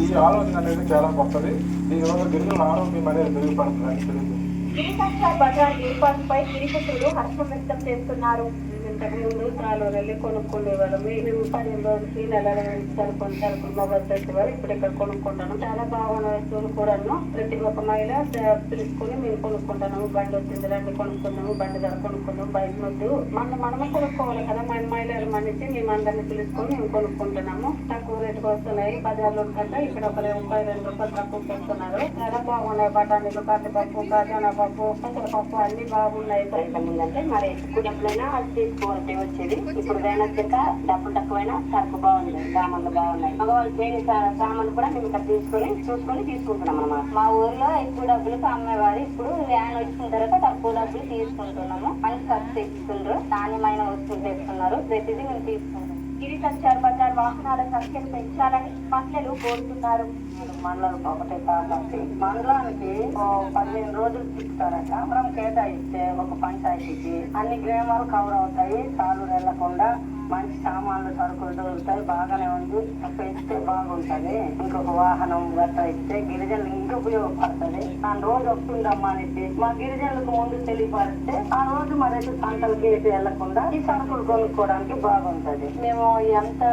ఈ ఆలోచన అనేది చాలా గొప్పది. దీనివల్ల గిరిజనుల ఆరోగ్యం అనేది మెరుగుపడుతుందని తెలియదు. గిరిసంచార్ బజార్ ఏర్పాటుపై గిరిపుత్రులు హర్షం వ్యక్తం చేస్తున్నారు. ఇంతకుముందు చాలా వెళ్ళి కొనుక్కునేవాళ్ళం. మేము 15 రోజులకి నెల సరుకులు మొబైల్ పెట్టేవారు. ఇప్పుడు ఇక్కడ కొనుక్కుంటాను. చాలా బాగున్న వస్తువులు కూడాను ప్రతి ఒక్క మహిళ పిలుచుకుని మేము కొనుక్కుంటాము. బండి వచ్చింది రండి కొనుక్కుందాము, బండి ధర కొనుక్కుందాం, బయట వద్దు మనమే కొనుక్కోవాలి కదా. మన మహిళలు మనిషి మేము అందరినీ పిలుచుకొని మేము కొనుక్కుంటున్నాము. తక్కువ రేటుకు వస్తున్నాయి. బజార్లో కంటే ఇక్కడ ఒక రూపాయలు 2 రూపాయలు తక్కువ పెడుతున్నారు. చాలా బాగున్నాయి. బఠానీలు, కందిపప్పు, ఖజానా పప్పు, పెసరపప్పు అన్ని బాగున్నాయి. ముందంటే మరి ఎక్కువ డబ్బులైనా అది తీసుకోవాల్సి వచ్చేది. ఇప్పుడు వేనొచ్చాక డబ్బులు తక్కువైనా సరుకు బాగుంది, సామాన్లు బాగున్నాయి. మగవాళ్ళు చేయని సామాన్లు కూడా మేము ఇక్కడ చూసుకొని తీసుకుంటున్నాం అన్నమాట. మా ఊర్లో ఎక్కువ డబ్బులకు అమ్మేవారు. ఇప్పుడు వ్యాన్ వచ్చిన తర్వాత తక్కువ డబ్బులు తీసుకుంటున్నాము. మంచి ఖర్చు తెచ్చుకుంటారు. నాణ్యమైన వస్తువులు తెస్తున్నారు. ప్రతిదీ మేము తీసుకుంటాం. గిరిసంచార్ బజార్ వాహనాల సంఖ్యను పెంచాలని మహిళలు కోరుతున్నారు. మండలం ఒకటే కాబట్టి మండలానికి 15 రోజులు తిప్పుతారట. మనం కేటాయిస్తే ఒక పంచాయతీకి అన్ని గ్రామాలు కవర్ అవుతాయి. తాళ్ళు వెళ్లకుండా మంచి సామాన్లు సరుకులు దొరుకుతాయి. బాగానే ఉంది. పెంచితే బాగుంటది. ఇంకొక వాహనం గట్రా ఇస్తే గిరిజనులు ఇంకా ఉపయోగపడుతుంది. ఆ రోజు వస్తుందమ్మా అనేసి మా గిరిజనులకు ముందు తెలియపరిస్తే ఆ రోజు మరి సంతలకి ఎటు వెళ్లకుండా ఈ సరుకులు కొనుక్కోవడానికి బాగుంటది. మేము ఎంత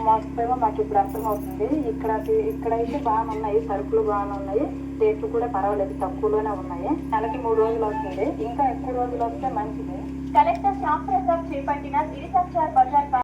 మోసపోయామో మాకు ఇప్పుడు అర్థమవుతుంది. ఇక్కడైతే బాగానే ఉన్నాయి, సరుకులు బాగానే ఉన్నాయి, రేట్లు కూడా పర్వాలేదు, తక్కువలోనే ఉన్నాయి. నెలకి 3 రోజులు వస్తుంది. ఇంకా ఎక్కువ రోజులు వస్తే మంచిది. కలెక్టర్ శ్యామ్ ప్రసాద్ చేపట్టిన గిరిసంచార్ బజార్